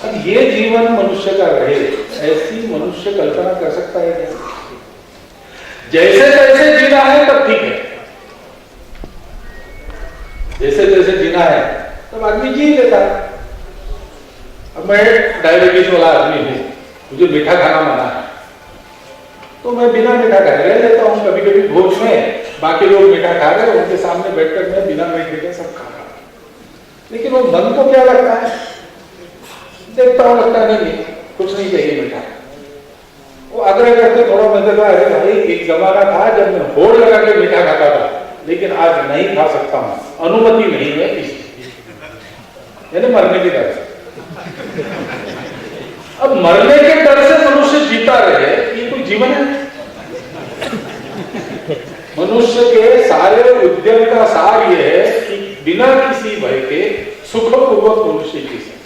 अब ये जीवन मनुष्य का रहे, ऐसी मनुष्य कल्पना कर सकता है क्या? जैसे तैसे जीना है तब ठीक है, जैसे तैसे जीना है तब आदमी जी लेता है। अब मैं डायबिटीज वाला आदमी हूं, मुझे मीठा खाना मना है, तो मैं बिना मीठा खाए रह लेता हूं। कभी कभी भोज में बाकी लोग मीठा खा रहे हैं, उनके सामने बैठकर मैं बिना मीठे के सब खा रहा हूं। लेकिन वो मन को क्या लगता है, देखता हूं लगता नहीं कुछ नहीं चाहिए मीठा। वो आग्रह करते थोड़ा मतलब, अरे भाई एक जमाना था जब मैं होड़ लगा के मीठा खाता था, लेकिन आज नहीं खा सकता हूं, अनुमति नहीं है इसकी, यानी मरने की डर से। अब मरने के डर से मनुष्य जीता रहे, ये कोई जीवन है? मनुष्य के सारे उद्यम का सार यह है कि बिना किसी भय के सुखपूर्वक मनुष्य जी सके।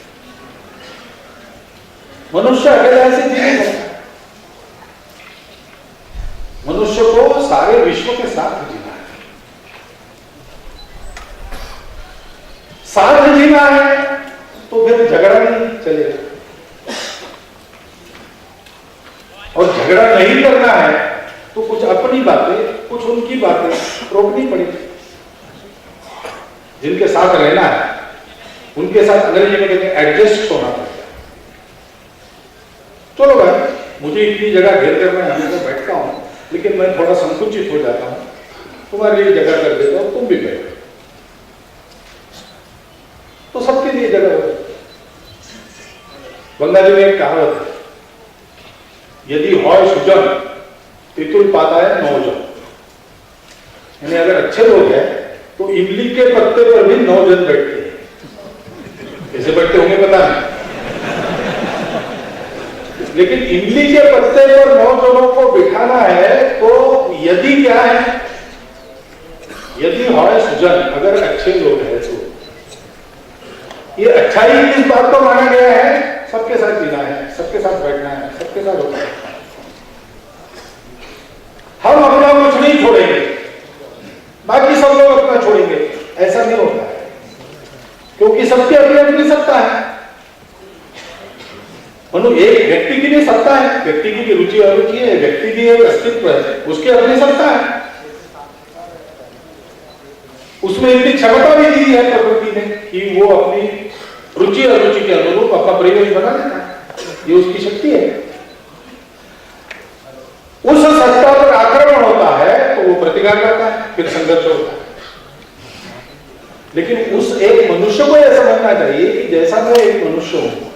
मनुष्य अकेला से जी नहीं सकता, मनुष्य को सारे विश्व के साथ जीना है। साथ जीना है तो फिर झगड़ा नहीं चलेगा, और झगड़ा नहीं करना है तो कुछ अपनी बातें कुछ उनकी बातें रोकनी पड़ेगी। जिनके साथ रहना है उनके साथ अंग्रेजी में कहते हैं एडजस्ट होना पड़ेगा। चलो भाई, मुझे इतनी जगह घेर कर मैं हमेशा बैठता हूं, लेकिन मैं थोड़ा संकुचित हो जाता हूं, तुम्हारे लिए जगह कर देता हूं, तुम भी बैठो, तो सबके लिए जगह हो। बंगाली में एक कहावत है, यदि हॉय सुजन तितुल पाता है नौजन, यानी अगर अच्छे लोग हैं तो इमली के पत्ते पर भी 9 जन बैठते हैं। कैसे बैठते होंगे पता नहीं, लेकिन इमली के पत्ते पर 9 जनों को बिठाना है तो यदि क्या है, यदि हॉय सुजन, अगर अच्छे लोग हैं तो ये अच्छाई किस बात को माना गया है, सबके साथ जीना है, सबके साथ बैठना है, सबके साथ होना है। हम अपना कुछ नहीं छोड़ेंगे, बाकी सब लोग अपना छोड़ेंगे, ऐसा नहीं होता है, क्योंकि सबकी अपनी अपनी सत्ता है। एक व्यक्ति की भी सत्ता है, व्यक्ति की भी रुचि अरुचि है, व्यक्ति की एक अस्तित्व है, उसकी अपनी सत्ता है, उसमें इतनी क्षमता भी दी है प्रकृति ने कि वो अपनी रुचि अरुचि के अनुरूप अपना परिवेश बना लेता है, ये उसकी शक्ति है। उस सत्ता पर आक्रमण होता है तो वो प्रतिकार करता है, फिर संघर्ष होता है। लेकिन उस एक मनुष्य को यह समझना चाहिए कि जैसा मैं एक मनुष्य हूं,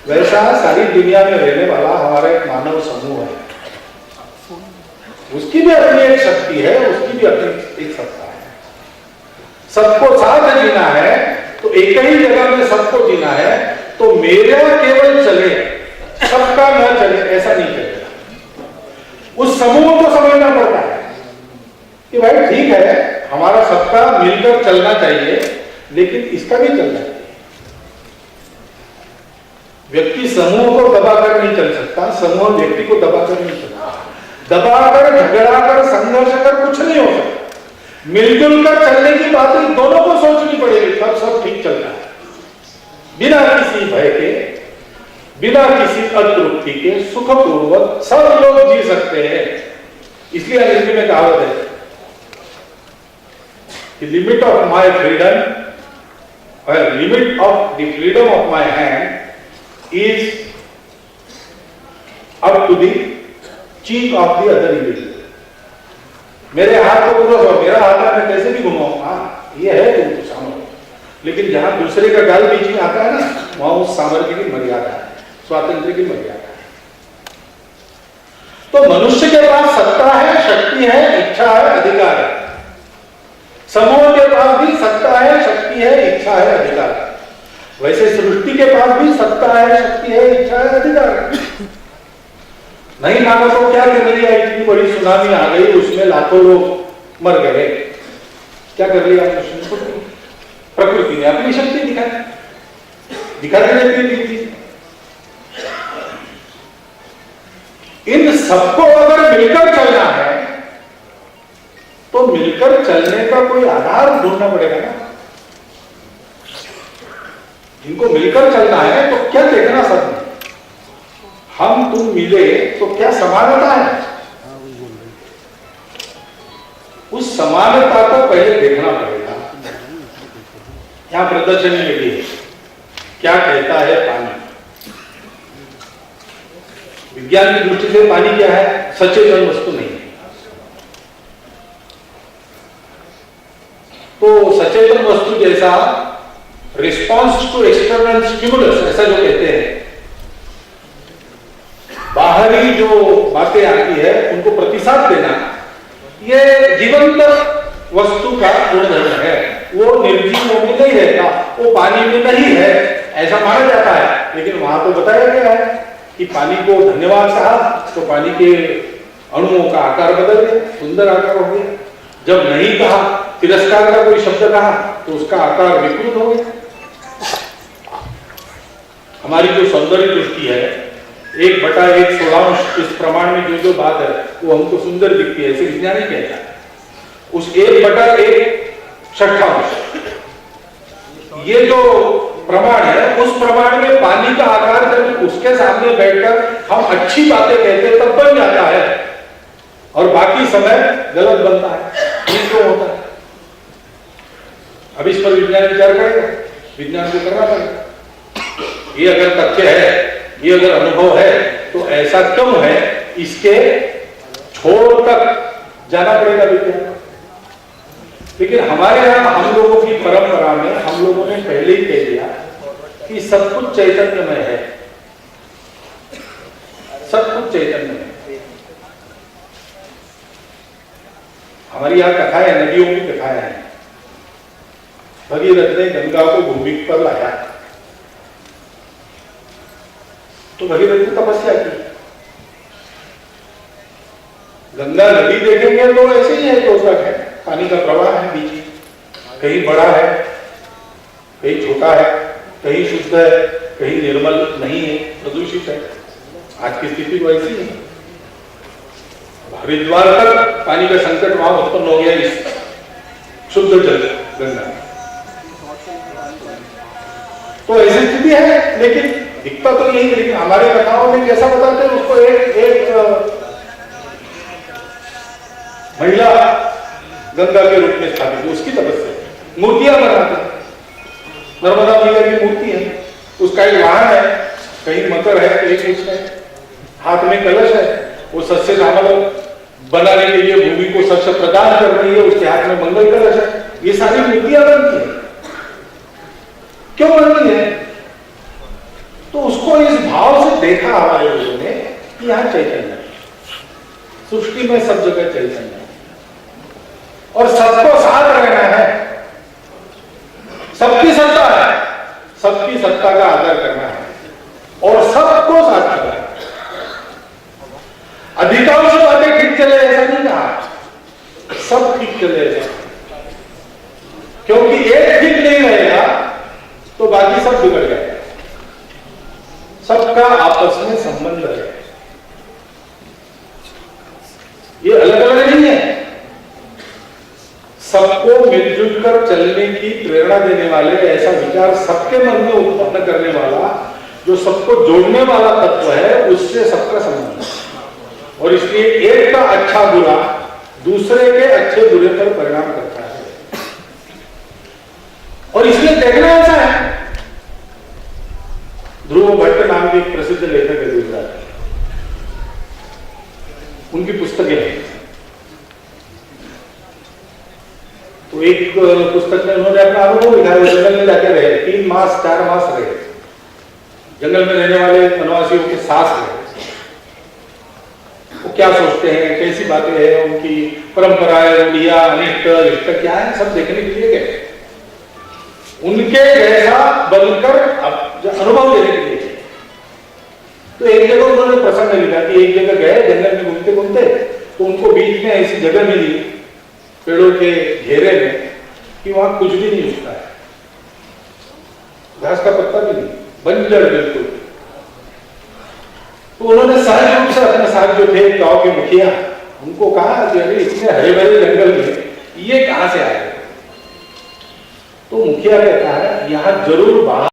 वैसा सारी दुनिया में रहने वाला हमारा एक मानव समूह है, उसकी भी अपनी एक शक्ति है, उसकी भी अपनी एक सत्ता है। सबको साथ जीना है तो एक ही जगह में सबको जीना है, तो मेरा केवल चले सबका न चले, ऐसा नहीं चलेगा। उस समूह को समझना पड़ता है कि भाई ठीक है, हमारा सबका मिलकर चलना चाहिए, लेकिन इसका भी चलना चाहिए। व्यक्ति समूह को दबाकर नहीं चल सकता, समूह व्यक्ति को दबाकर नहीं चलता। दबाकर, झगड़ाकर, संघर्ष कर कुछ नहीं हो सकता। मिलजुल कर चलने की बातें दोनों को सोचनी पड़ेगी, तब सब ठीक चलता है। बिना किसी भय के, बिना किसी अतृप्ति के सुखपूर्वक सब लोग जी सकते हैं। इसलिए अंग्रेजी में कहावत है कि limit of my freedom, limit of the freedom of my hand is up to the cheek of the other individual. मेरे हाथ को पूरा हो, मेरा हाथ मैं कैसे भी घुमाऊं, हाँ ये है तुम तो सामर्थ्य, लेकिन जहां दूसरे का गाल बीच में आता है ना, वहां उस सामर्थ्य की मर्यादा है, स्वातंत्र की मर्यादा है। तो मनुष्य के पास सत्ता है, शक्ति है, इच्छा है, अधिकार है। समूह के पास भी सत्ता है, शक्ति है, इच्छा है, अधिकार है। वैसे सृष्टि के पास भी सत्ता है, शक्ति है, इच्छा है, अधिकार है। नहीं माना तो क्या कर लिया, इतनी बड़ी सुनामी आ गई, उसमें लाखों लोग मर गए, क्या कर लिया प्रकृति ने? अपनी शक्ति दिखा देती। इन सबको अगर मिलकर चलना है तो मिलकर चलने का कोई आधार ढूंढना पड़ेगा ना। इनको मिलकर चलना है तो क्या देखना सब में? हम तुम मिले तो क्या समानता है? उस समानता को पहले देखना पड़ेगा। यहां प्रदर्शनी लगी है, क्या कहता है पानी? विज्ञान की दृष्टि से पानी क्या है? सचेतन वस्तु नहीं है। तो सचेतन वस्तु जैसा रिस्पॉन्स टू एक्सटर्नल स्टिमुलस, ऐसा जो कहते हैं, बाहरी जो बातें आती है उनको प्रतिसाद देना, ये जीवंत वस्तु का गुणधर्म है। वो निर्जीव में नहीं रहता, वो पानी में नहीं है, ऐसा माना जाता है। लेकिन वहां तो बताया गया है कि पानी को धन्यवाद कहा तो पानी के अणुओं का आकार बदल गया, सुंदर आकार हो गया। जब नहीं कहा, तिरस्कार का कोई शब्द कहा तो उसका आकार विकृत हो गया। हमारी जो सौंदर्य दृष्टि है, 1/1/16 इस प्रमाण में जो जो बात है वो हमको सुंदर दिखती है, ऐसे विज्ञान ही कहता है। उस 1/1/6 ये जो प्रमाण है, उस प्रमाण में पानी का आकार जब उसके सामने बैठकर हम अच्छी बातें कहते हैं तब बन जाता है, और बाकी समय गलत बनता है। ये क्यों होता है? अब इस पर विज्ञान विचार करेगा, विज्ञान को करना पड़ेगा। ये अगर तथ्य है, ये अगर अनुभव है, तो ऐसा क्यों है, इसके छोर तक जाना पड़ेगा विज्ञान। लेकिन हमारे यहां हम लोगों की परंपरा में हम लोगों ने पहले ही कह दिया कि सब कुछ चैतन्यमय है, सब कुछ चैतन्य है। हमारी यहां कथाएं, नदियों की कथाएं हैं। भगीरथ ने गंगा को भूमि पर लाया तो भगीरथ ने तपस्या की। गंगा नदी देखेंगे तो ऐसे ही है, तोतक है, पानी का प्रवाह है बीच में, कहीं बड़ा है, कहीं छोटा है, कहीं शुद्ध है, कहीं निर्मल नहीं है, प्रदूषित है। आज की स्थिति तो ऐसी है। हरिद्वार तक पानी का संकट वहां उत्पन्न हो गया इस शुद्ध जल गंगा। तो ऐसी स्थिति है, लेकिन दिखता तो यही है। लेकिन हमारे कथाओं में कैसा बताते हैं उसको, एक महिला गंगा के रूप में स्थापित, उसकी तपस्या, मूर्तियां बनाते हैं। नर्मदा मैया की मूर्ति है, उसका एक वाहन है, कहीं मकर है, कहीं कुछ है, हाथ में कलश है, वो सस्य श्यामल बनाने के लिए भूमि को सस्य प्रदान कर रही है, उसके हाथ में मंगल कलश है। ये सारी मूर्तियां बनती है। क्यों बनती है? तो उसको इस भाव से देखा हमारे लोगों ने कि यहां चैतन्य है, सृष्टि में सब जगह चैतन्य है, और सबको साथ रहना है, सबकी सत्ता है, सबकी सत्ता का आदर करना है, और सबको साथ करना है। अधिकांश बातें ठीक चले ऐसा नहीं कहा, सब ठीक चले ऐसा, क्योंकि एक ठीक नहीं रहेगा तो बाकी सब बिगड़ जाएगा। सबका आपस में संबंध है, ये अलग अलग नहीं है। सबको मिलजुल कर चलने की प्रेरणा देने वाले, ऐसा विचार सबके मन में उत्पन्न करने वाला, जो सबको जोड़ने वाला तत्व है, उससे सबका संबंध है। और इसलिए एक का अच्छा बुरा दूसरे के अच्छे बुरे पर परिणाम करता है। और इसलिए देखना ऐसा है, ध्रुव भट्ट नाम के एक प्रसिद्ध लेखक है गुजरात के, उनकी पुस्तकें हैं। तो एक पुस्तक में उन्होंने अपना अनुभव लिखा है, जंगल में जाके रहे, 3 मास 4 मास रहे, जंगल में रहने वाले वनवासियों के साथ रहे। वो क्या सोचते हैं, कैसी बातें हैं, उनकी परंपराएं, रूढ़ियां, अनिष्ट इष्ट क्या है, सब देखने के लिए गए, उनके जैसा बनकर अनुभव लेने के लिए। तो एक जगह उन्होंने प्रसंग लिखा कि एक जगह गए, जंगल में घूमते घूमते, तो उनको बीच में ऐसी जगह मिली पेड़ों के घेरे में कि वहां कुछ भी नहीं उगता है, घास का पत्ता भी नहीं, बंजर बिल्कुल। तो उन्होंने सहज रूप से अपने साथ जो थे गांव के मुखिया, उनको कहा कि अरे इतने हरे भरे जंगल में ये कहां से आए? तो मुखिया कहता है, यहां जरूर बाहर